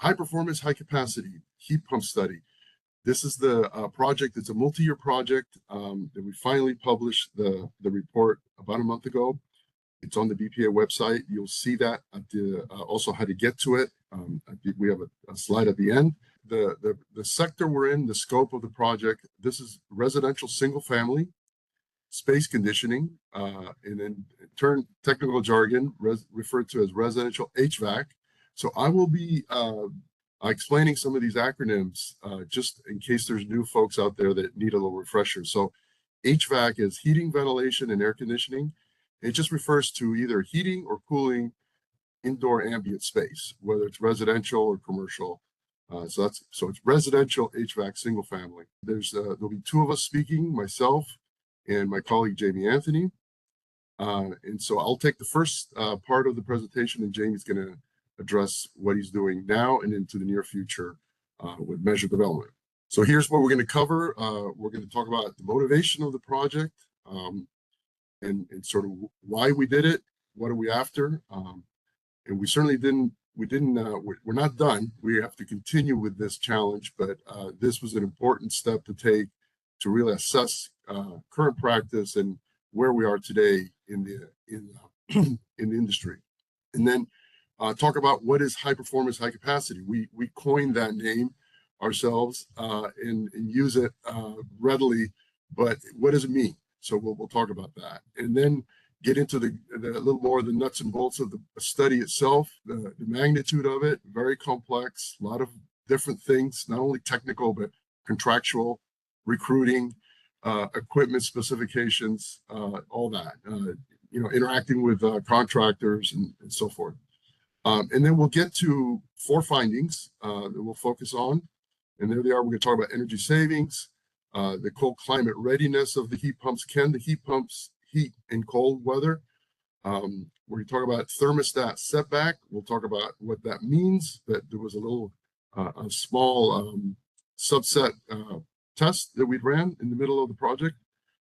high performance, high capacity heat pump study. This is the project. It's a multi-year project that we finally published the report about a month ago. It's on the BPA website. You'll see that at the, also how to get to it. We have a slide at the end. The sector we're in, the scope of the project, this is residential single family space conditioning, and in turn technical jargon referred to as residential HVAC. So I will be explaining some of these acronyms just in case there's new folks out there that need a little refresher. So HVAC is heating, ventilation, and air conditioning. It just refers to either heating or cooling indoor ambient space, whether it's residential or commercial. So it's residential HVAC single family. There'll be two of us speaking, myself and my colleague Jamie Anthony. And so I'll take the first part of the presentation, and Jamie's going to address what he's doing now and into the near future with measure development. So here's what we're going to cover. We're going to talk about the motivation of the project and sort of why we did it, what are we after, and we certainly we're not done. We have to continue with this challenge, but this was an important step to take to really assess current practice and where we are today in the industry, and then talk about what is high performance, high capacity. We coined that name ourselves and use it readily, but what does it mean? So we'll talk about that, and then get into the little more of the nuts and bolts of the study itself, the magnitude of it, very complex, a lot of different things, not only technical, but contractual, recruiting, equipment specifications, all that, interacting with contractors and so forth. And then we'll get to 4 findings that we'll focus on. And there they are. We're going to talk about energy savings, the cold climate readiness of the heat pumps. Can the heat pumps heat in cold weather? We're going to talk about thermostat setback. We'll talk about what that means, that there was a small subset test that we ran in the middle of the project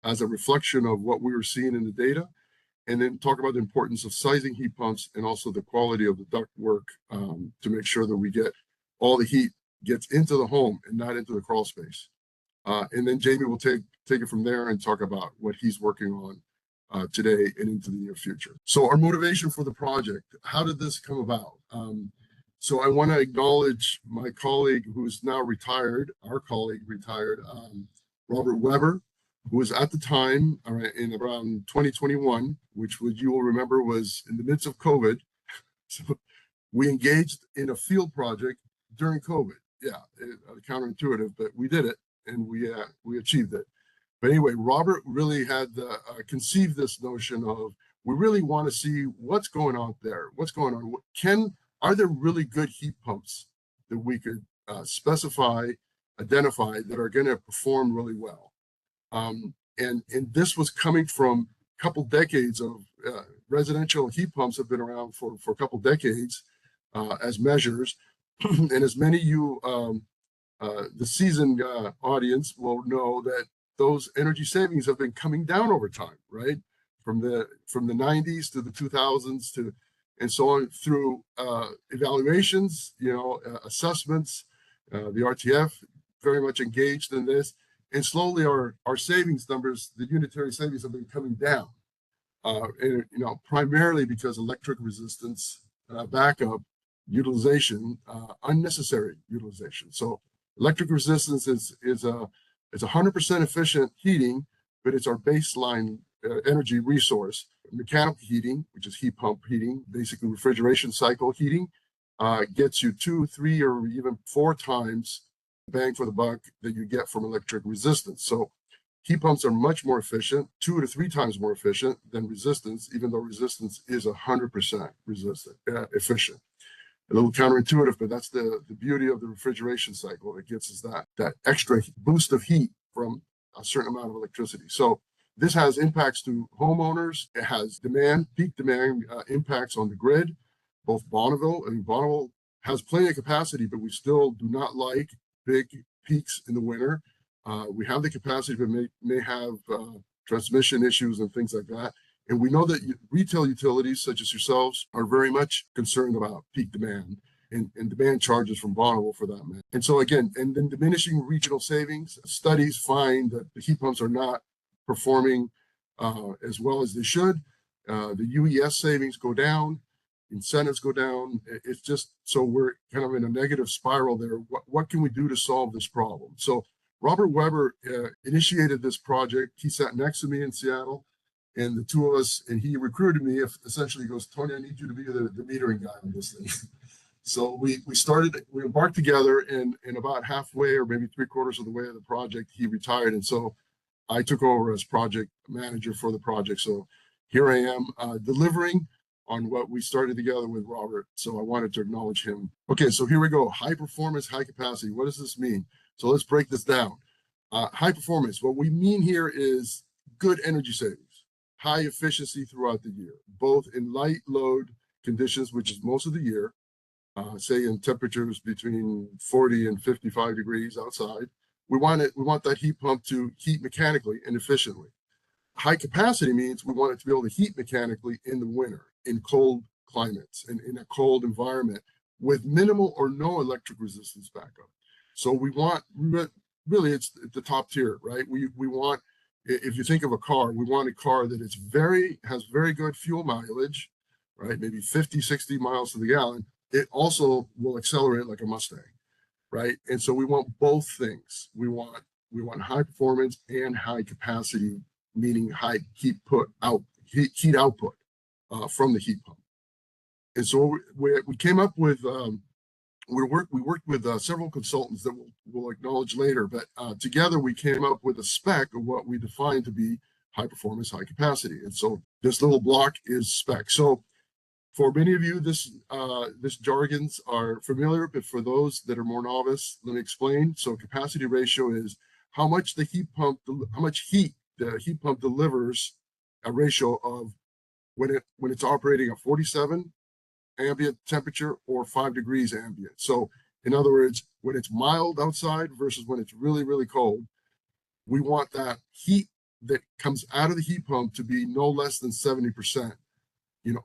as a reflection of what we were seeing in the data. And then talk about the importance of sizing heat pumps and also the quality of the duct work to make sure that we get all the heat gets into the home and not into the crawl space. And then Jamie will take it from there and talk about what he's working on today and into the near future. So our motivation for the project, how did this come about? So I want to acknowledge my colleague who is now retired, Robert Weber, who was at the time in around 2021, which you will remember was in the midst of COVID. So we engaged in a field project during COVID. Yeah, counterintuitive, but we did it and we achieved it. But anyway, Robert really had conceived this notion of, we really want to see what's going on there. What's going on? Are there really good heat pumps that we could identify that are going to perform really well? And this was coming from a couple decades of residential heat pumps have been around for a couple decades as measures. And as many of you, the seasoned audience will know that those energy savings have been coming down over time, right? From the 90s to the 2000s and so on through evaluations, assessments. The RTF very much engaged in this, and slowly our savings numbers, the unitary savings, have been coming down. And primarily because electric resistance, backup, utilization, unnecessary utilization. So electric resistance is 100% efficient heating, but it's our baseline energy resource. Mechanical heating, which is heat pump heating, basically refrigeration cycle heating, gets you 2, 3, or even 4 times bang for the buck that you get from electric resistance. So heat pumps are much more efficient, 2 to 3 times more efficient than resistance, even though resistance is 100% efficient. A little counterintuitive, but that's the beauty of the refrigeration cycle. It gets us that extra boost of heat from a certain amount of electricity. So this has impacts to homeowners. It has peak demand impacts on the grid. Both Bonneville has plenty of capacity, but we still do not like big peaks in the winter. We have the capacity, but may have transmission issues and things like that. And we know that retail utilities such as yourselves are very much concerned about peak demand. and demand charges from Bonneville for that matter. And so again, and then diminishing regional savings. Studies find that the heat pumps are not performing as well as they should. The UES savings go down, incentives go down. It's just, so we're kind of in a negative spiral there. What can we do to solve this problem? So Robert Weber initiated this project. He sat next to me in Seattle, and the two of us, and he recruited me. Essentially, he goes, Tony, I need you to be the metering guy on this thing. So we embarked together, and about halfway or maybe 3/4 of the way of the project, he retired. And so I took over as project manager for the project. So here I am delivering on what we started together with Robert. So I wanted to acknowledge him. Okay, so here we go. High performance, high capacity. What does this mean? So let's break this down. High performance, what we mean here is good energy savings, high efficiency throughout the year, both in light load conditions, which is most of the year, say in temperatures between 40 and 55 degrees outside. We want that heat pump to heat mechanically and efficiently. High capacity means we want it to be able to heat mechanically in the winter, in cold climates, and in a cold environment with minimal or no electric resistance backup. So we want, really, it's the top tier, right? We want, if you think of a car, we want a car that has very good fuel mileage, right? Maybe 50, 60 miles to the gallon. It also will accelerate like a Mustang, right? And so we want both things. We want high performance and high capacity, meaning high heat output from the heat pump. And so we came up with we worked with several consultants that we'll acknowledge later, but together we came up with a spec of what we define to be high performance, high capacity. And so this little block is spec. So for many of you, this jargons are familiar, but for those that are more novice, let me explain. So capacity ratio is how much heat the heat pump delivers, a ratio of when it's operating at 47 ambient temperature or 5 degrees ambient. So in other words, when it's mild outside versus when it's really, really cold, we want that heat that comes out of the heat pump to be no less than 70%,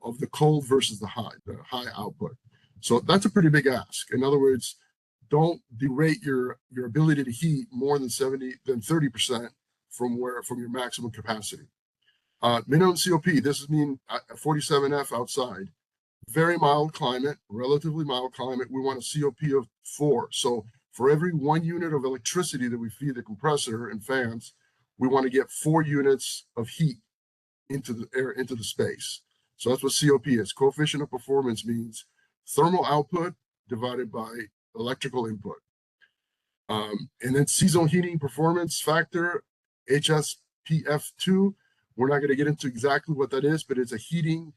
of the cold versus the high output. So that's a pretty big ask. In other words, don't derate your ability to heat more than 30% from your maximum capacity. Minimum COP, this is mean 47F outside. Very mild climate, relatively mild climate, we want a COP of 4. So for every 1 unit of electricity that we feed the compressor and fans, we want to get 4 units of heat into the air, into the space. So that's what COP is. Coefficient of performance means thermal output divided by electrical input. And then seasonal heating performance factor, HPHC. We're not going to get into exactly what that is, but it's a heating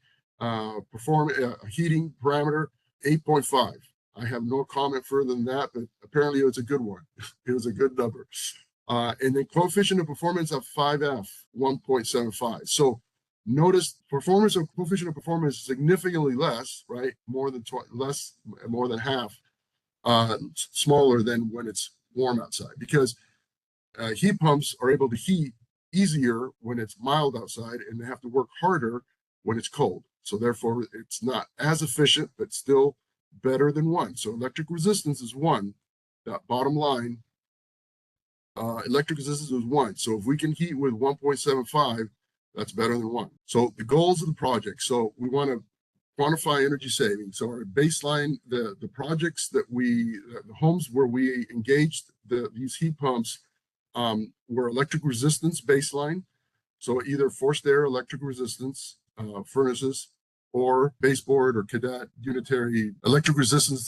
heating parameter, 8.5. I have no comment further than that, but apparently it's a good one. It was a good number. And then coefficient of performance of 5F, 1.75. So notice coefficient of performance is significantly less, right? More than half, smaller than when it's warm outside, because heat pumps are able to heat easier when it's mild outside, and they have to work harder when it's cold. So therefore, it's not as efficient, but still better than 1. So electric resistance is 1. That bottom line, electric resistance is 1. So if we can heat with 1.75, that's better than 1. So the goals of the project. So we want to quantify energy savings. So our baseline, the projects the homes where we engaged these heat pumps were electric resistance baseline. So either forced air electric resistance furnaces, or baseboard or cadet unitary electric resistance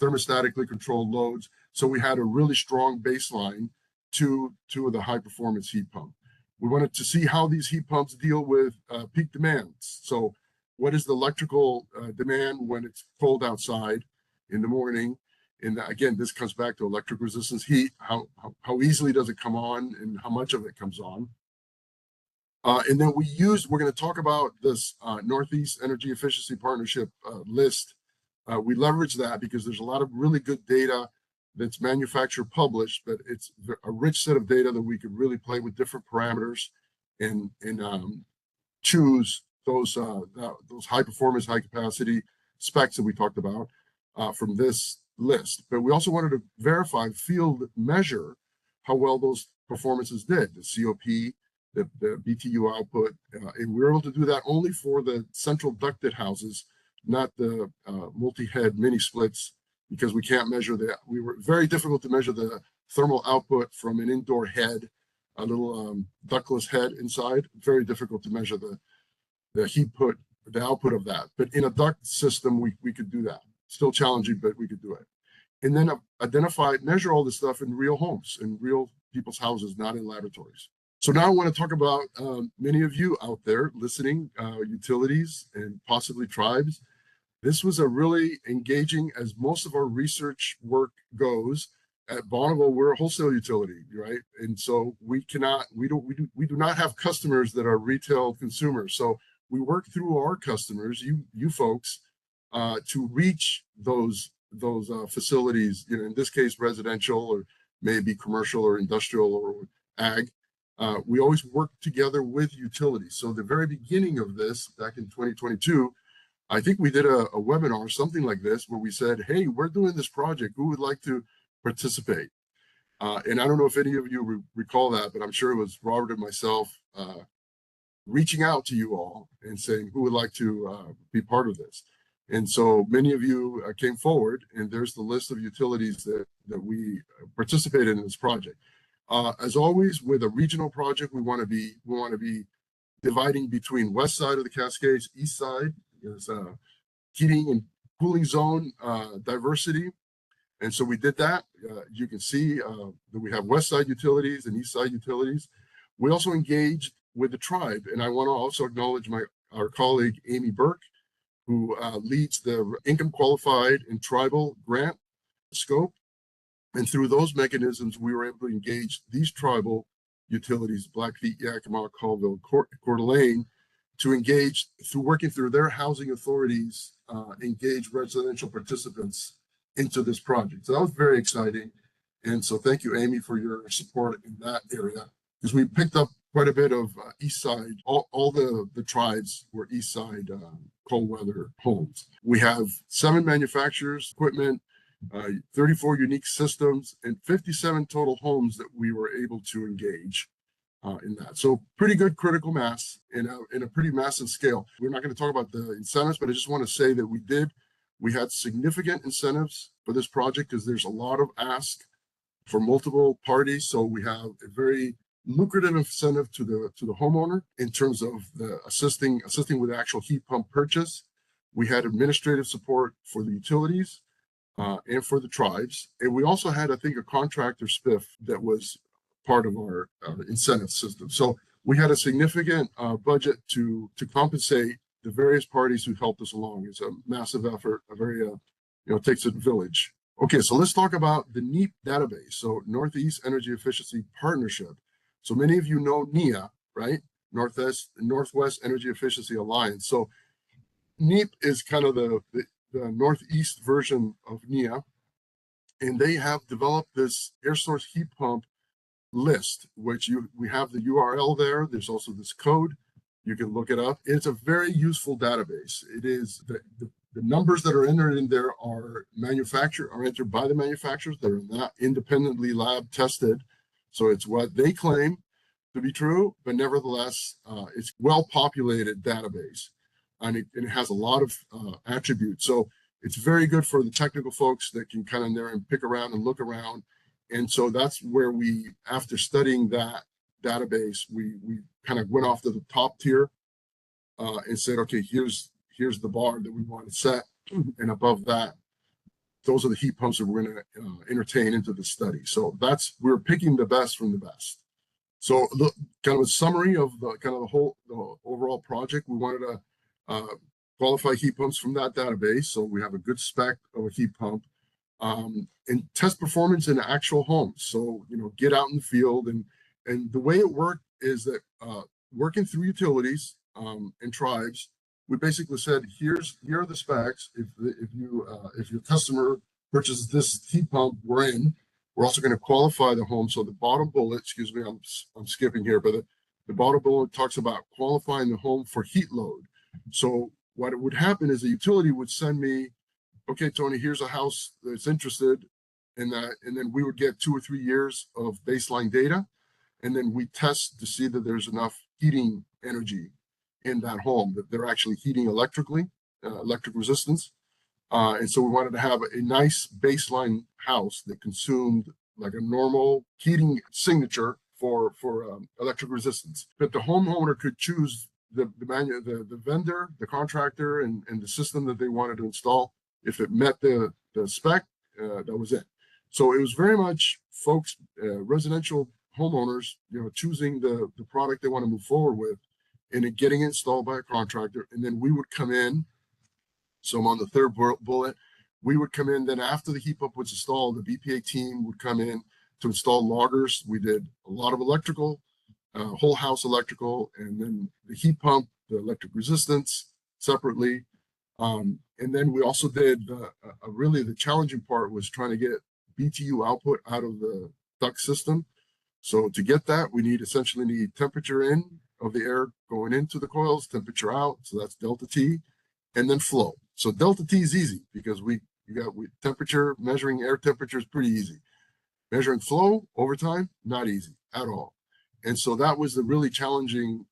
thermostatically controlled loads. So we had a really strong baseline to the high performance heat pump. We wanted to see how these heat pumps deal with peak demands. So what is the electrical demand when it's cold outside in the morning? And again, this comes back to electric resistance heat. How easily does it come on, and how much of it comes on? And then we're going to talk about this Northeast Energy Efficiency Partnership list. We leverage that because there's a lot of really good data that's manufacturer published, but it's a rich set of data that we could really play with different parameters and choose those high performance, high capacity specs that we talked about. from this list. But we also wanted to verify, field measure how well those performances did, the COP, the BTU output, and we were able to do that only for the central ducted houses, not the multi-head mini splits, because we can't measure that. We were very difficult to measure the thermal output from an indoor head, a little ductless head inside. Very difficult to measure the output of that. But in a duct system, we could do that. Still challenging, but we could do it. And then measure all this stuff in real homes, in real people's houses, not in laboratories. So now I want to talk about many of you out there listening, utilities and possibly tribes. This was a really engaging, as most of our research work goes. At Bonneville, we're a wholesale utility, right? And so we do not have customers that are retail consumers. So we work through our customers, you folks, to reach those facilities. You know, in this case, residential or maybe commercial or industrial or ag. We always work together with utilities. So the very beginning of this, back in 2022, I think we did a webinar, something like this, where we said, hey, we're doing this project. Who would like to participate? And I don't know if any of you recall that, but I'm sure it was Robert and myself reaching out to you all and saying who would like to be part of this. And so many of you came forward, and there's the list of utilities that we participated in this project. As always, with a regional project, we want to be dividing between west side of the Cascades, east side. There's heating and cooling zone diversity. And so we did that. You can see that we have west side utilities and east side utilities. We also engaged with the tribe. And I want to also acknowledge our colleague, Amy Burke, who leads the income qualified and tribal grant scope. And through those mechanisms, we were able to engage these tribal utilities, Blackfeet, Yakima, Colville, Coeur d'Alene, to engage through working through their housing authorities, engage residential participants into this project. So that was very exciting. And so thank you, Amy, for your support in that area, because we picked up quite a bit of east side, all the tribes were east side cold weather homes. We have 7 manufacturers, equipment, 34 unique systems, and 57 total homes that we were able to engage in that. So pretty good critical mass in a pretty massive scale. We're not going to talk about the incentives, but I just want to say that we had significant incentives for this project because there's a lot of ask for multiple parties. So we have a very lucrative incentive to the homeowner in terms of the assisting with the actual heat pump purchase. We had administrative support for the utilities and for the tribes. And we also had, I think, a contractor spiff that was part of our incentive system. So we had a significant budget to compensate the various parties who helped us along. It's a massive effort, a very, it takes a village. Okay, so let's talk about the NEEP database. So Northeast Energy Efficiency Partnership. So many of you know NEA, right? Northwest Energy Efficiency Alliance. So NEEP is kind of the Northeast version of NEA, and they have developed this air source heat pump list, which we have the URL there. There's also this code. You can look it up. It's a very useful database. It is the numbers that are entered in there are entered by the manufacturers. They're not independently lab tested. So it's what they claim to be true, but nevertheless, it's well-populated database, and it has a lot of attributes. So it's very good for the technical folks that can kind of there and pick around and look around. And so that's where we, after studying that database, we kind of went off to the top tier and said, okay, here's the bar that we want to set, and above that, those are the heat pumps that we're going to entertain into the study. So we're picking the best from the best. So kind of a summary of the overall project. We wanted to qualify heat pumps from that database, so we have a good spec of a heat pump, and test performance in actual homes. So get out in the field, and the way it worked is that working through utilities and tribes, we basically said, here are the specs. If your customer purchases this heat pump, we're also going to qualify the home. So the bottom bullet, excuse me, I'm skipping here, but the bottom bullet talks about qualifying the home for heat load. So what would happen is the utility would send me okay, Tony, here's a house that's interested in that. And then we would get 2 or 3 years of baseline data. And then we test to see that there's enough heating energy in that home, that they're actually heating electrically, electric resistance. And so we wanted to have a nice baseline house that consumed like a normal heating signature for electric resistance. But the homeowner could choose the vendor, the contractor, and the system that they wanted to install. If it met the spec, that was it. So it was very much folks, residential homeowners, choosing the product they want to move forward with, and it getting installed by a contractor. And then we would come in. So I'm on the third bullet. We would come in, then after the heat pump was installed, the BPA team would come in to install loggers. We did a lot of electrical, whole house electrical, and then the heat pump, the electric resistance separately. And then we also did, really the challenging part was trying to get BTU output out of the duct system. So to get that, we essentially need temperature in of the air going into the coils, temperature out, so that's delta T, and then flow. So delta T is easy because temperature, measuring air temperature is pretty easy. Measuring flow over time, not easy at all. And so that was the really challenging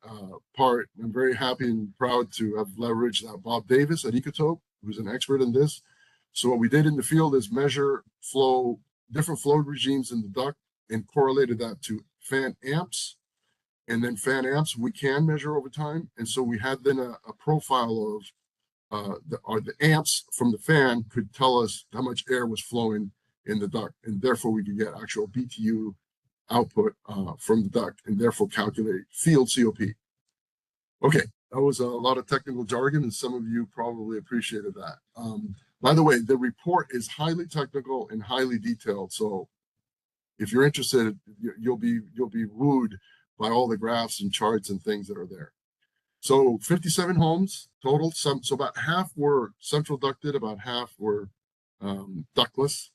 part. I'm very happy and proud to have leveraged Bob Davis at Ecotope, who's an expert in this. So what we did in the field is measure flow, different flow regimes in the duct, and correlated that to fan amps. And then fan amps we can measure over time. And so we had then a profile of the amps from the fan could tell us how much air was flowing in the duct, and therefore we could get actual BTU output from the duct, and therefore calculate field COP. Okay, that was a lot of technical jargon, and some of you probably appreciated that. By the way, the report is highly technical and highly detailed, so if you're interested, you'll be wooed by all the graphs and charts and things that are there. So 57 homes total. So about half were central ducted, about half were ductless.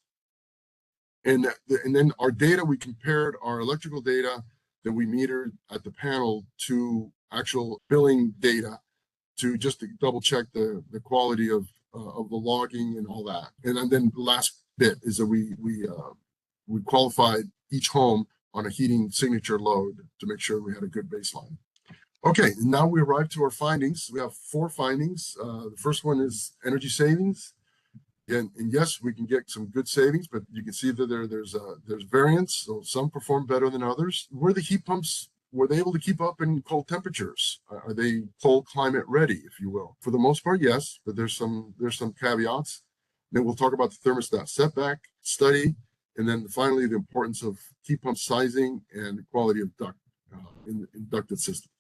And then our data, we compared our electrical data that we metered at the panel to actual billing data to just to double check the quality of the logging and all that. And then the last bit is that we qualified each home on a heating signature load to make sure we had a good baseline. Okay, now we arrive to our findings. We have 4 findings. The first one is energy savings. And yes, we can get some good savings, but you can see that there's variance. So some perform better than others. Were the heat pumps, were they able to keep up in cold temperatures? Are they cold climate ready, if you will? For the most part, yes, but there's some caveats. Then we'll talk about the thermostat setback study, and then finally the importance of heat pump sizing and the quality of duct in ducted systems.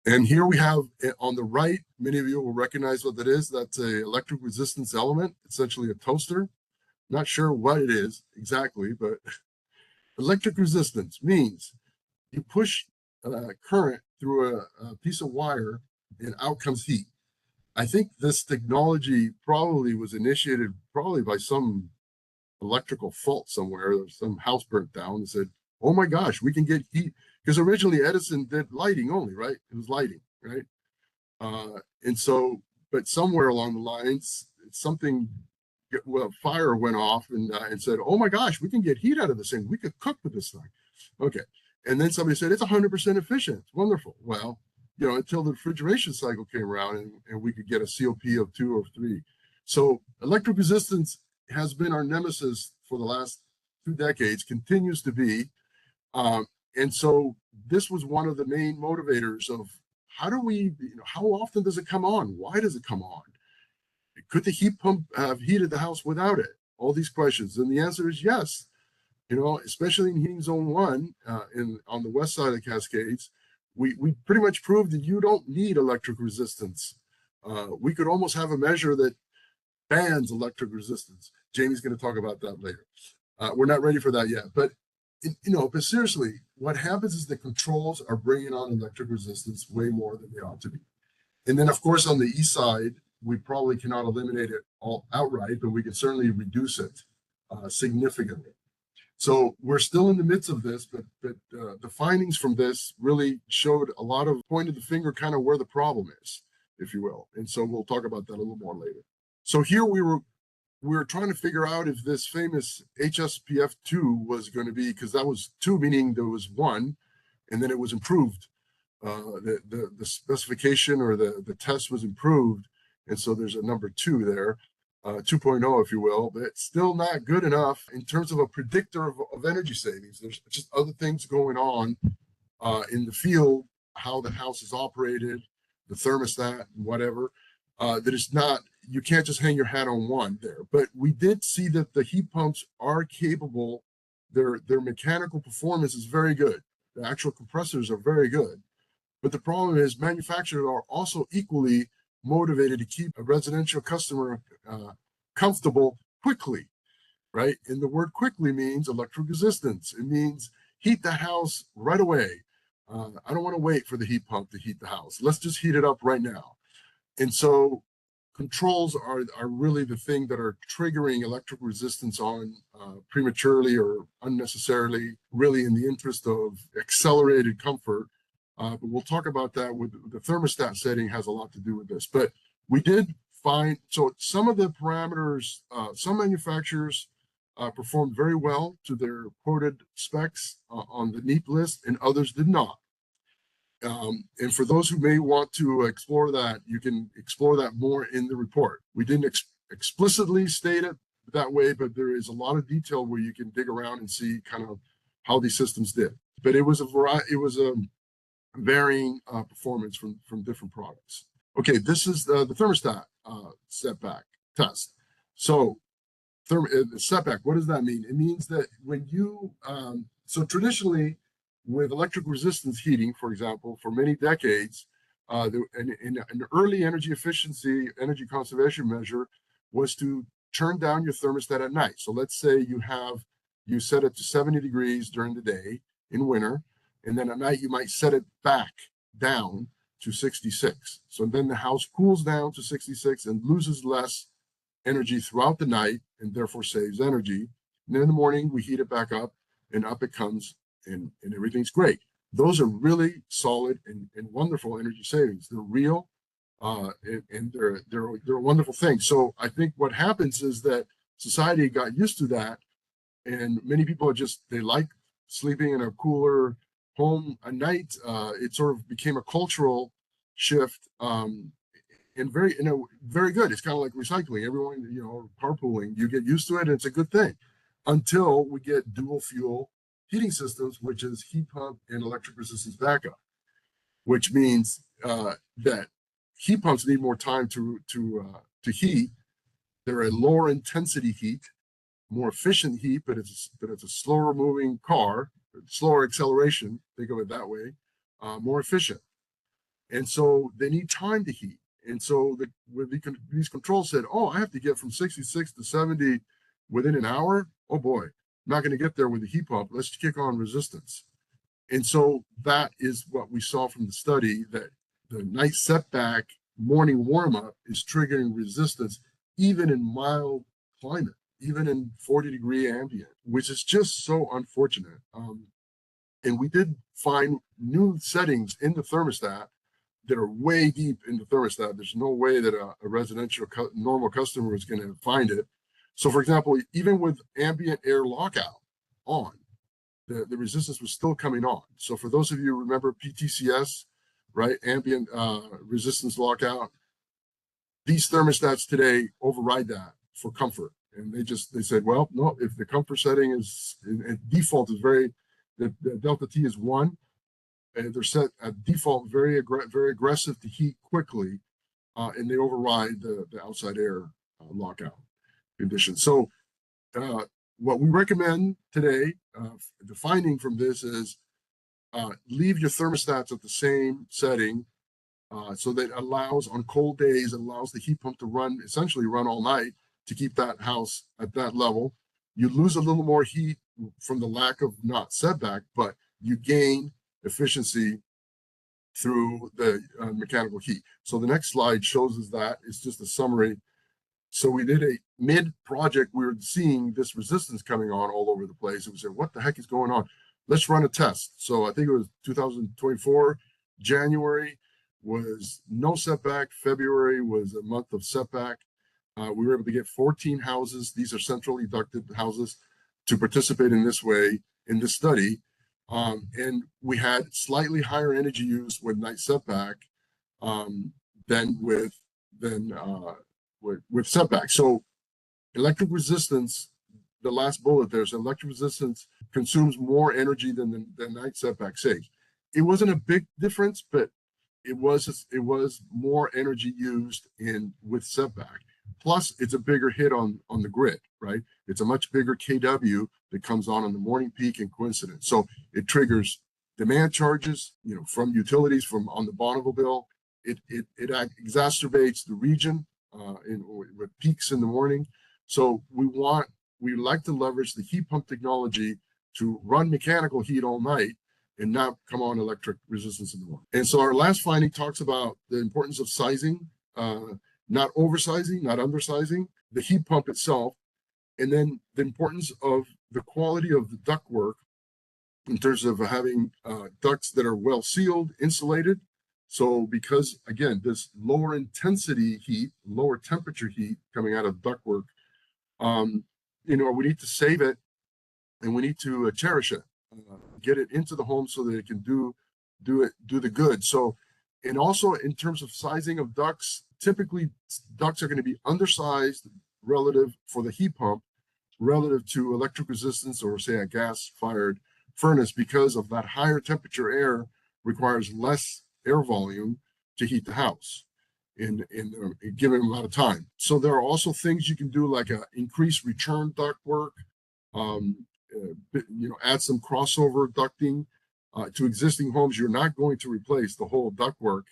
And here we have on the right, many of you will recognize what that is. That's a electric resistance element, essentially a toaster. Not sure what it is exactly, but electric resistance means you push current through a piece of wire and out comes heat. I think this technology probably was initiated by some electrical fault somewhere. There's some house burnt down and said, oh my gosh, we can get heat. Because originally Edison did lighting only, right? It was lighting, right? And so, but somewhere along the lines, fire went off and said, oh my gosh, we can get heat out of this thing. We could cook with this thing. Okay. And then somebody said, it's 100% efficient. It's wonderful. Well, until the refrigeration cycle came around and we could get a COP of 2 or 3. So electric resistance has been our nemesis for the last 2 decades, continues to be. And so this was one of the main motivators of how often does it come on? Why does it come on? Could the heat pump have heated the house without it? All these questions. And the answer is yes. Especially in heating zone 1 on the west side of the Cascades, we pretty much proved that you don't need electric resistance. We could almost have a measure that bans electric resistance. Jamie's going to talk about that later. We're not ready for that yet, but but seriously, what happens is the controls are bringing on electric resistance way more than they ought to be. And then, of course, on the east side, we probably cannot eliminate it all outright, but we can certainly reduce it significantly. So we're still in the midst of this, but the findings from this really showed a lot of pointed the finger kind of where the problem is, if you will. And so we'll talk about that a little more later. So here we were we were trying to figure out if this famous HSPF2 was going to be, because that was 2, meaning there was 1, and then it was improved. The specification or the test was improved, and so there's a number 2 there, 2.0, if you will, but it's still not good enough in terms of a predictor of energy savings. There's just other things going on in the field, how the house is operated, the thermostat, whatever, that is not, you can't just hang your hat on one there. But we did see that the heat pumps are capable, their mechanical performance is very good. The actual compressors are very good. But the problem is manufacturers are also equally motivated to keep a residential customer comfortable quickly, right? And the word quickly means electric resistance. It means heat the house right away. I don't want to wait for the heat pump to heat the house. Let's just heat it up right now. And so controls are really the thing that are triggering electric resistance on prematurely or unnecessarily, really in the interest of accelerated comfort. But we'll talk about that with the thermostat setting has a lot to do with this. But we did find, so some of the parameters, some manufacturers performed very well to their quoted specs on the NEEP list, and others did not. And for those who may want to explore that, you can explore that more in the report. We didn't explicitly state it that way, but there is a lot of detail where you can dig around and see kind of how these systems did. But it was a variety, it was a varying performance from different products. Okay, this is the thermostat setback test. So the setback, what does that mean? It means that when you, so traditionally with electric resistance heating, for example, for many decades, an early energy efficiency, energy conservation measure was to turn down your thermostat at night. So let's say you set it to 70 degrees during the day in winter, and then at night you might set it back down to 66. So then the house cools down to 66 and loses less energy throughout the night and therefore saves energy. And then in the morning we heat it back up and up it comes and everything's great. Those are really solid and wonderful energy savings. They're real and they're a wonderful thing. So I think what happens is that society got used to that, and many people are just, they like sleeping in a cooler home at night. It sort of became a cultural shift, and very good. It's kind of like recycling. Everyone, carpooling, you get used to it and it's a good thing until we get dual fuel heating systems, which is heat pump and electric resistance backup, which means that heat pumps need more time to heat. They're a lower intensity heat, more efficient heat, but it's a slower moving car, slower acceleration. Think of it that way, more efficient, and so they need time to heat. And so these controls said, "Oh, I have to get from 66 to 70 within an hour. Oh boy, not going to get there with the heat pump. Let's kick on resistance." And so that is what we saw from the study, that the night setback morning warm up is triggering resistance even in mild climate, even in 40-degree ambient, which is just so unfortunate. And we did find new settings in the thermostat that are way deep in the thermostat. There's no way that a residential normal customer is going to find it. So for example, even with ambient air lockout on, the resistance was still coming on. So for those of you who remember PTCS, right, ambient resistance lockout, these thermostats today override that for comfort. And they said, well, no, if the comfort setting is, and default is the delta T is 1, and they're set at default very aggressive to heat quickly, and they override the outside air lockout conditions. So what we recommend today, the finding from this is leave your thermostats at the same setting, so that allows, on cold days, it allows the heat pump to essentially run all night to keep that house at that level. You lose a little more heat from the lack of not setback, but you gain efficiency through the mechanical heat. So the next slide shows us that. It's just a summary. So we did a mid-project, we were seeing this resistance coming on all over the place, and we said, what the heck is going on? Let's run a test. So I think it was 2024, January was no setback. February was a month of setback. We were able to get 14 houses. These are centrally ducted houses to participate in this way in this study. And we had slightly higher energy use with night setback than with setback. So electric resistance, the last bullet there's electric resistance consumes more energy than the night setback saves. It wasn't a big difference, but it was more energy used with setback. Plus, it's a bigger hit on the grid, right? It's a much bigger kW that comes on the morning peak and coincidence. So it triggers demand charges, from utilities, from on the Bonneville bill. It exacerbates the region with peaks in the morning. So we like to leverage the heat pump technology to run mechanical heat all night and not come on electric resistance in the morning. And so our last finding talks about the importance of sizing, not oversizing, not undersizing the heat pump itself, and then the importance of the quality of the ductwork in terms of having ducts that are well sealed, insulated. So because, again, this lower intensity heat, lower temperature heat coming out of ductwork, we need to save it and we need to cherish it, get it into the home so that it can do the good. So, and also in terms of sizing of ducts, typically ducts are going to be undersized relative for the heat pump relative to electric resistance or say a gas fired furnace, because of that higher temperature air requires less air volume to heat the house in a given amount of time. So there are also things you can do like increase return ductwork, add some crossover ducting to existing homes. You're not going to replace the whole ductwork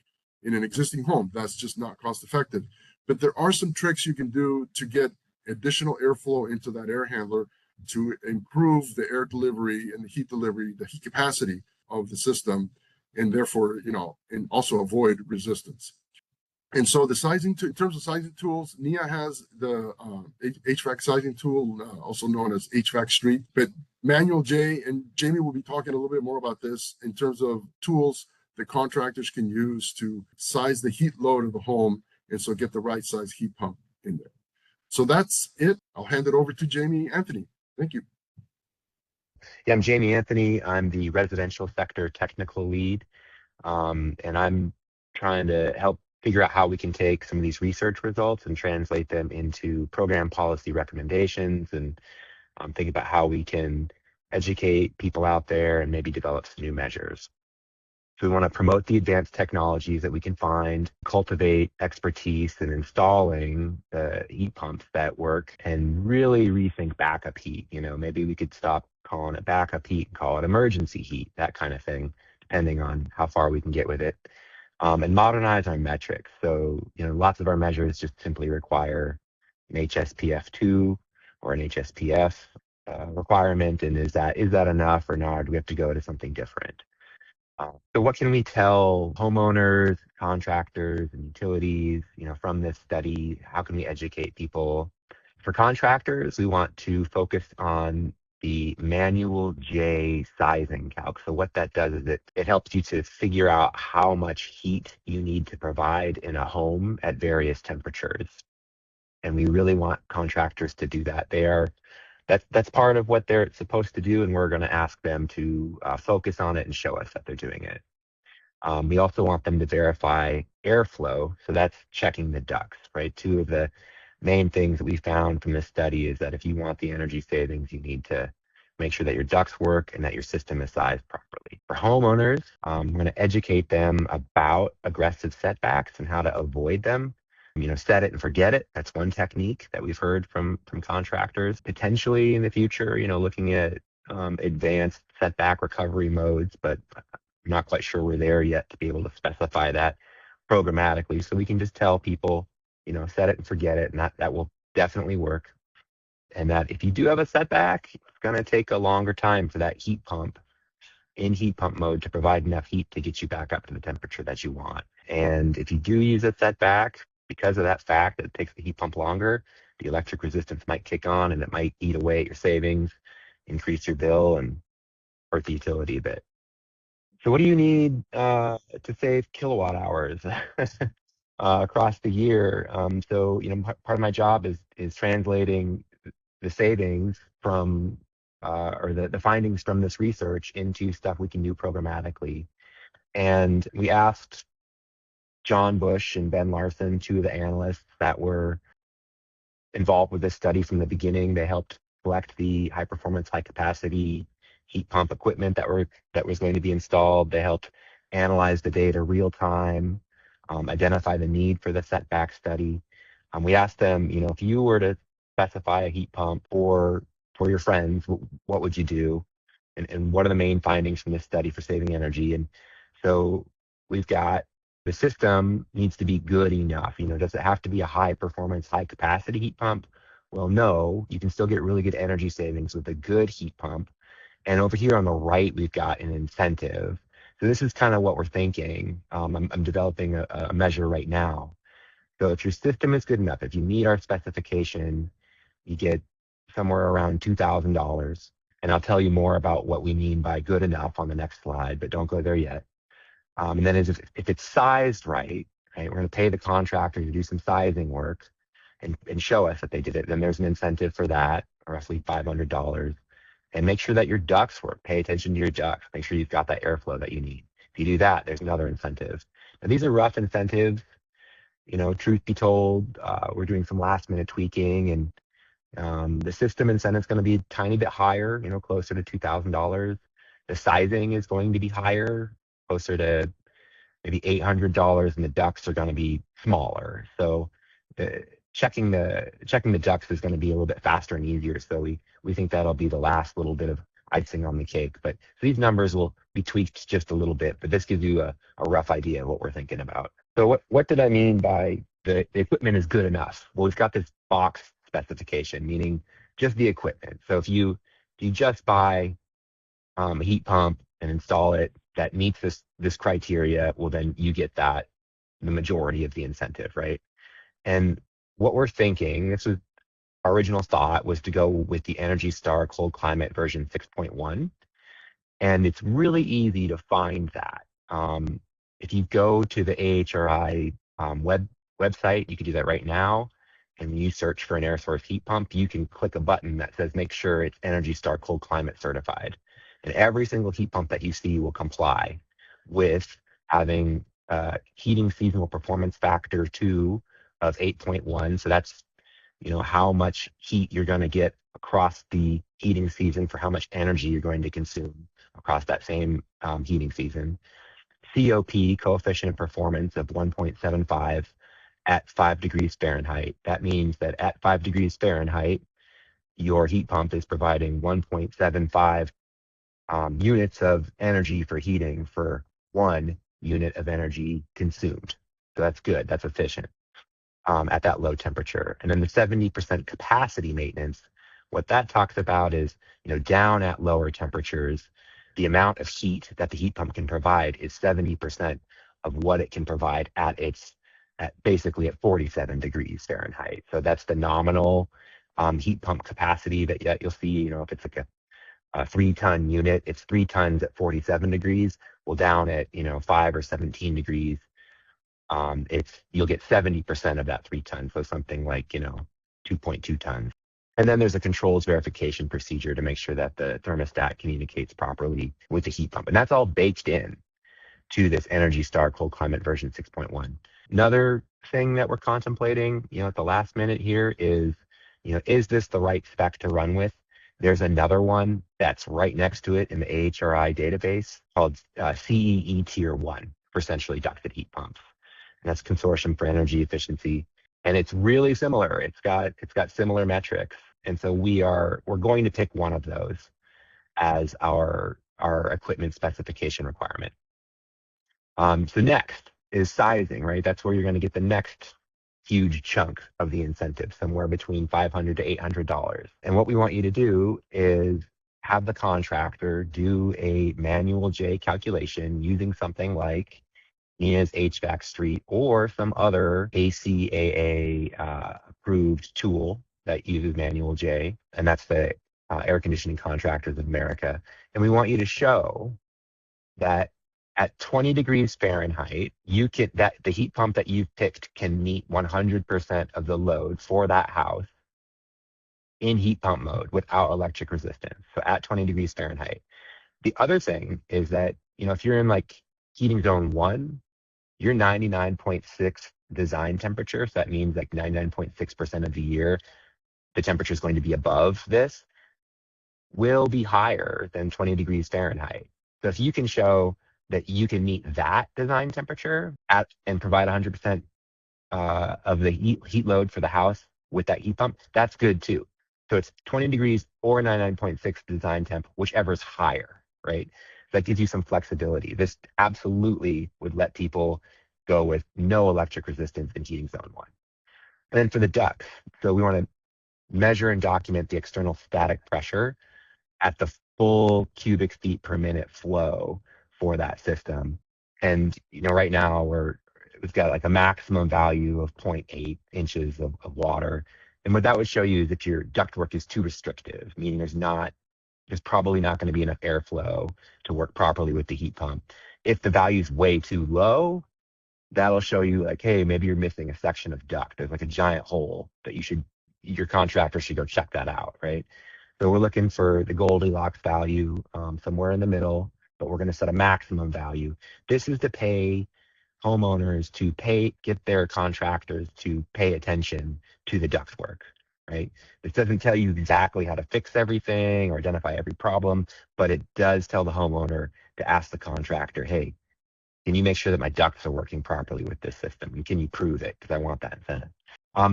in an existing home. That's just not cost effective. But there are some tricks you can do to get additional airflow into that air handler to improve the air delivery and the heat delivery, the heat capacity of the system, and therefore, and also avoid resistance. And so the sizing, in terms of sizing tools, NIA has the HVAC sizing tool, also known as HVAC Street. But Manuel J and Jamie will be talking a little bit more about this in terms of tools that contractors can use to size the heat load of the home and so get the right size heat pump in there. So that's it. I'll hand it over to Jamie Anthony. Thank you. Yeah, I'm Jamie Anthony. I'm the residential sector technical lead, and I'm trying to help figure out how we can take some of these research results and translate them into program policy recommendations, and think about how we can educate people out there and maybe develop some new measures. So we want to promote the advanced technologies that we can find, cultivate expertise in installing heat pumps that work, and really rethink backup heat. Maybe we could stop calling it backup heat and call it emergency heat, that kind of thing, depending on how far we can get with it. And modernize our metrics. So, lots of our measures just simply require an HSPF2 or an HSPF requirement. And is that enough or not? Or do we have to go to something different? So what can we tell homeowners, contractors, and utilities, from this study? How can we educate people? For contractors, we want to focus on the manual J sizing calc. So what that does is it helps you to figure out how much heat you need to provide in a home at various temperatures. And we really want contractors to do that. That's part of what they're supposed to do, and we're going to ask them to focus on it and show us that they're doing it. We also want them to verify airflow, so that's checking the ducts, right? Two of the main things that we found from this study is that if you want the energy savings, you need to make sure that your ducts work and that your system is sized properly. For homeowners, we're going to educate them about aggressive setbacks and how to avoid them. Set it and forget it. That's one technique that we've heard from contractors. Potentially in the future, looking at advanced setback recovery modes, but I'm not quite sure we're there yet to be able to specify that programmatically. So we can just tell people, set it and forget it, and that will definitely work. And that if you do have a setback, it's going to take a longer time for that heat pump in heat pump mode to provide enough heat to get you back up to the temperature that you want. And if you do use a setback, because of that fact that it takes the heat pump longer, the electric resistance might kick on and it might eat away at your savings, increase your bill, and hurt the utility a bit. So what do you need to save kilowatt hours? across the year. So, part of my job is translating the savings from or the findings from this research into stuff we can do programmatically. And we asked John Bush and Ben Larson, two of the analysts that were involved with this study from the beginning. They helped select the high performance, high capacity heat pump equipment that was going to be installed. They helped analyze the data real time, identify the need for the setback study. We asked them, if you were to specify a heat pump for your friends, what would you do? And what are the main findings from this study for saving energy? And so we've got the system needs to be good enough. Does it have to be a high performance, high capacity heat pump? Well, no, you can still get really good energy savings with a good heat pump. And over here on the right, we've got an incentive. So this is kind of what we're thinking. I'm developing a measure right now. So if your system is good enough, if you meet our specification, you get somewhere around $2,000. And I'll tell you more about what we mean by good enough on the next slide, but don't go there yet. And then if it's sized right, we're going to pay the contractor to do some sizing work and show us that they did it. Then there's an incentive for that, roughly $500. And make sure that your ducts work. Pay attention to your ducts. Make sure you've got that airflow that you need. If you do that, there's another incentive. Now, these are rough incentives. Truth be told, we're doing some last minute tweaking, and the system incentive is going to be a tiny bit higher, closer to $2,000. The sizing is going to be higher, closer to maybe $800, and the ducts are going to be smaller. So checking the ducts is going to be a little bit faster and easier. So we think that'll be the last little bit of icing on the cake. But these numbers will be tweaked just a little bit, but this gives you a rough idea of what we're thinking about. So what did I mean by the equipment is good enough? Well, we've got this box specification, meaning just the equipment. So if you just buy a heat pump and install it that meets this criteria, well, then you get the majority of the incentive, right? And what we're thinking, this was our original thought, was to go with the Energy Star Cold Climate version 6.1. And it's really easy to find that. If you go to the AHRI website, you can do that right now. And you search for an air source heat pump, you can click a button that says, make sure it's Energy Star Cold Climate certified. And every single heat pump that you see will comply with having heating seasonal performance factor 2 of 8.1. So that's, how much heat you're going to get across the heating season for how much energy you're going to consume across that same heating season. COP, coefficient of performance, of 1.75 at 5 degrees Fahrenheit. That means that at 5 degrees Fahrenheit, your heat pump is providing 1.75 units of energy for heating for 1 unit of energy consumed. So that's good. That's efficient at that low temperature. And then the 70% capacity maintenance, what that talks about is, down at lower temperatures, the amount of heat that the heat pump can provide is 70% of what it can provide at basically at 47 degrees Fahrenheit. So that's the nominal heat pump capacity that you'll see. If it's like a 3-ton unit, it's 3 tons at 47 degrees. Well, down at 5 or 17 degrees, you'll get 70% of that 3 tons. So something like 2.2 tons. And then there's a controls verification procedure to make sure that the thermostat communicates properly with the heat pump, and that's all baked in to this Energy Star Cold Climate version 6.1. Another thing that we're contemplating, at the last minute here is, is this the right spec to run with? There's another one that's right next to it in the AHRI database called CEE Tier 1 for centrally ducted heat pumps. And that's Consortium for Energy Efficiency. And it's really similar. It's got similar metrics. And so we're going to pick one of those as our equipment specification requirement. So next is sizing, right? That's where you're going to get the next huge chunk of the incentive, somewhere between $500 to $800. And what we want you to do is have the contractor do a manual J calculation using something like Nina's HVAC Street or some other ACAA approved tool that uses manual J, and that's the Air Conditioning Contractors of America. And we want you to show that At 20 degrees Fahrenheit, the heat pump that you've picked can meet 100% of the load for that house in heat pump mode without electric resistance. So at 20 degrees Fahrenheit. The other thing is that, if you're in like heating zone 1, your 99.6 design temperature, so that means like 99.6% of the year, the temperature is going to be above this, will be higher than 20 degrees Fahrenheit. So if you can show that you can meet that design temperature and provide 100% of the heat load for the house with that heat pump, that's good too. So it's 20 degrees or 99.6 design temp, whichever is higher, right? That gives you some flexibility. This absolutely would let people go with no electric resistance in heating zone 1. And then for the ducts, so we want to measure and document the external static pressure at the full cubic feet per minute flow for that system. And right now we've got like a maximum value of 0.8 inches of water. And what that would show you is that your ductwork is too restrictive, meaning there's probably not going to be enough airflow to work properly with the heat pump. If the value is way too low, that'll show you like, hey, maybe you're missing a section of duct. There's like a giant hole that your contractor should go check that out, right? So we're looking for the Goldilocks value somewhere in the middle, but we're going to set a maximum value. This is to pay homeowners get their contractors to pay attention to the ductwork, right? This doesn't tell you exactly how to fix everything or identify every problem, but it does tell the homeowner to ask the contractor, hey, can you make sure that my ducts are working properly with this system? And can you prove it? Because I want that incentive.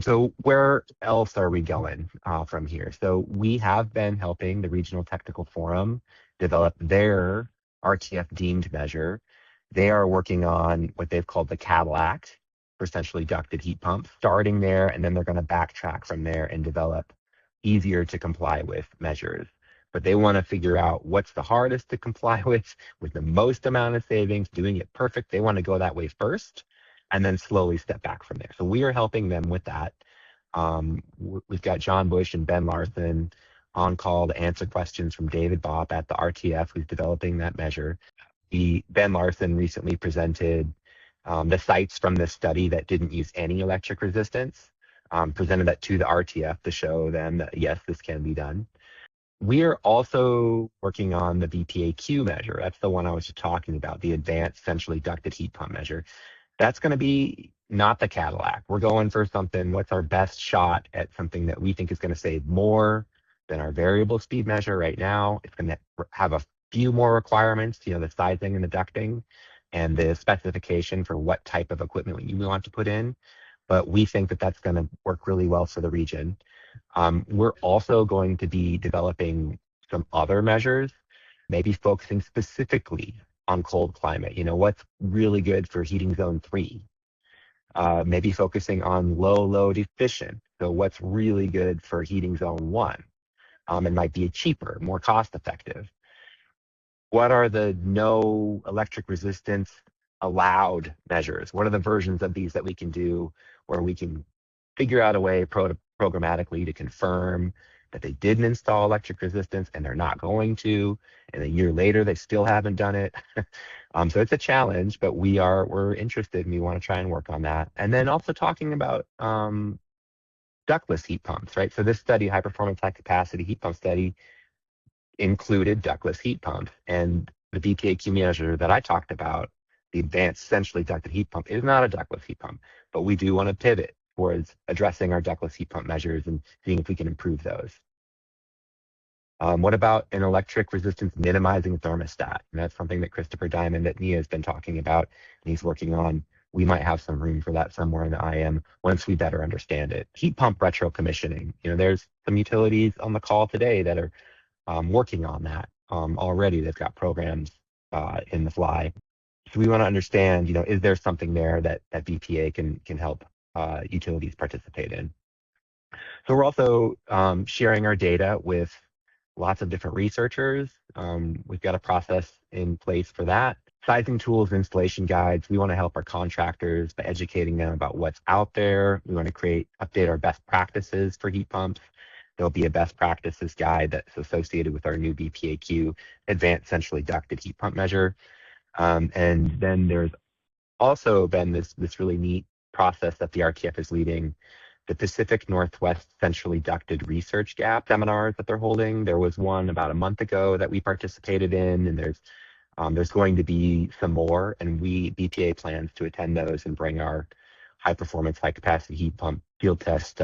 So where else are we going from here? So we have been helping the Regional Technical Forum develop their RTF deemed measure. They are working on what they've called the Cadillac for centrally ducted heat pumps, starting there, and then they're going to backtrack from there and develop easier to comply with measures. But they want to figure out what's the hardest to comply with the most amount of savings, doing it perfect. They want to go that way first and then slowly step back from there. So we are helping them with that. We've got John Bush and Ben Larson on call to answer questions from David Bopp at the RTF, who's developing that measure. Ben Larson recently presented the sites from this study that didn't use any electric resistance, presented that to the RTF to show them that, yes, this can be done. We are also working on the BPA measure. That's the one I was just talking about, the advanced centrally ducted heat pump measure. That's going to be not the Cadillac. We're going for what's our best shot at something that we think is going to save more than our variable speed measure right now. It's going to have a few more requirements, the sizing and the ducting and the specification for what type of equipment you want to put in. But we think that that's going to work really well for the region. We're also going to be developing some other measures, maybe focusing specifically on cold climate. What's really good for heating zone 3? Maybe focusing on low load efficient. So what's really good for heating zone 1? It might be cheaper, more cost effective. What are the no electric resistance allowed measures? What are the versions of these that we can do where we can figure out a way programmatically to confirm that they didn't install electric resistance and they're not going to, and a year later they still haven't done it. So it's a challenge, but we're interested and we want to try and work on that. And then also talking about ductless heat pumps, right? So this study, high performance, high capacity heat pump study, included ductless heat pumps, and the BPA measure that I talked about, the advanced centrally ducted heat pump, is not a ductless heat pump, but we do want to pivot towards addressing our ductless heat pump measures and seeing if we can improve those. What about an electric resistance minimizing thermostat? And that's something that Christopher Diamond at NIA has been talking about, and he's working on. We might have some room for that somewhere in the IM once we better understand it. Heat pump retro commissioning. There's some utilities on the call today that are working on that already. They've got programs in the fly. So we want to understand, is there something there that BPA can help utilities participate in? So we're also sharing our data with lots of different researchers. We've got a process in place for that. Sizing tools, installation guides. We want to help our contractors by educating them about what's out there. We want to update our best practices for heat pumps. There'll be a best practices guide that's associated with our new BPAQ advanced centrally ducted heat pump measure. And then there's also been this really neat process that the RTF is leading, the Pacific Northwest Centrally Ducted Research Gap seminars that they're holding. There was one about a month ago that we participated in, and there's going to be some more, and BPA plans to attend those and bring our high performance, high capacity heat pump field test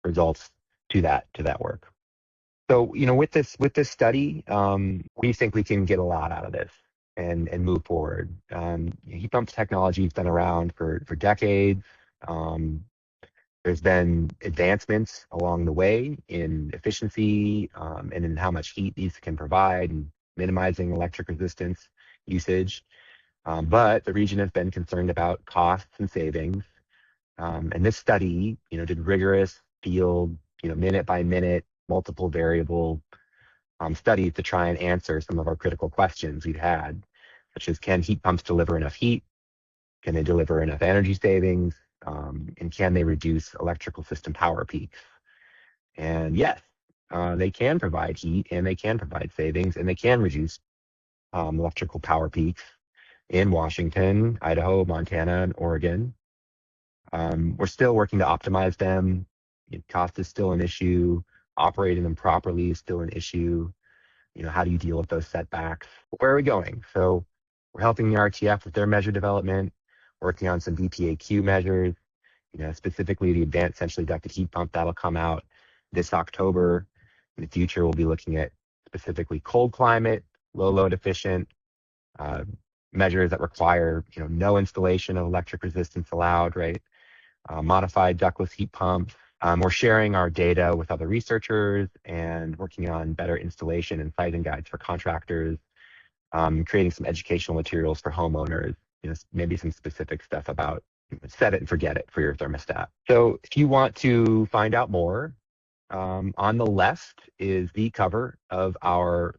results to that work. So, with this study, we think we can get a lot out of this and move forward. Heat pump technology has been around for decades. There's been advancements along the way in efficiency and in how much heat these can provide and minimizing electric resistance usage. But the region has been concerned about costs and savings. And this study, did rigorous field, minute by minute, multiple variable studies to try and answer some of our critical questions we've had, such as can heat pumps deliver enough heat? Can they deliver enough energy savings? And can they reduce electrical system power peaks? And yes, they can provide heat and they can provide savings and they can reduce electrical power peaks in Washington, Idaho, Montana, and Oregon. We're still working to optimize them. Cost is still an issue. Operating them properly is still an issue. How do you deal with those setbacks? Where are we going? So we're helping the RTF with their measure development, working on some BPAQ measures, specifically the advanced centrally ducted heat pump that'll come out this October. In the future, we'll be looking at specifically cold climate, low load efficient, measures that require, no installation of electric resistance allowed, right? Modified ductless heat pumps. We're sharing our data with other researchers and working on better installation and sizing guides for contractors, creating some educational materials for homeowners, maybe some specific stuff about set it and forget it for your thermostat. So if you want to find out more, on the left is the cover of our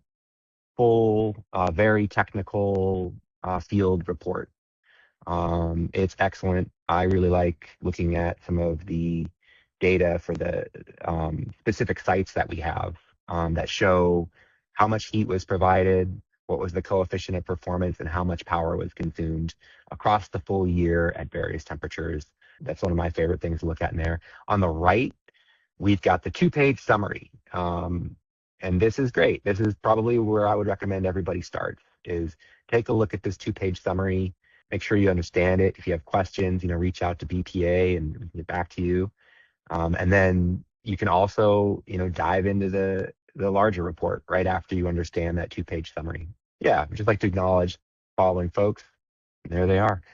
full, very technical field report. It's excellent. I really like looking at some of the data for the specific sites that we have that show how much heat was provided, what was the coefficient of performance, and how much power was consumed across the full year at various temperatures. That's one of my favorite things to look at in there. On the right, we've got the 2-page summary. And this is great. This is probably where I would recommend everybody starts, is take a look at this 2-page summary. Make sure you understand it. If you have questions, reach out to BPA and we can get back to you. And then you can also, dive into the larger report right after you understand that 2-page summary. Yeah, I'd just like to acknowledge following folks. There they are.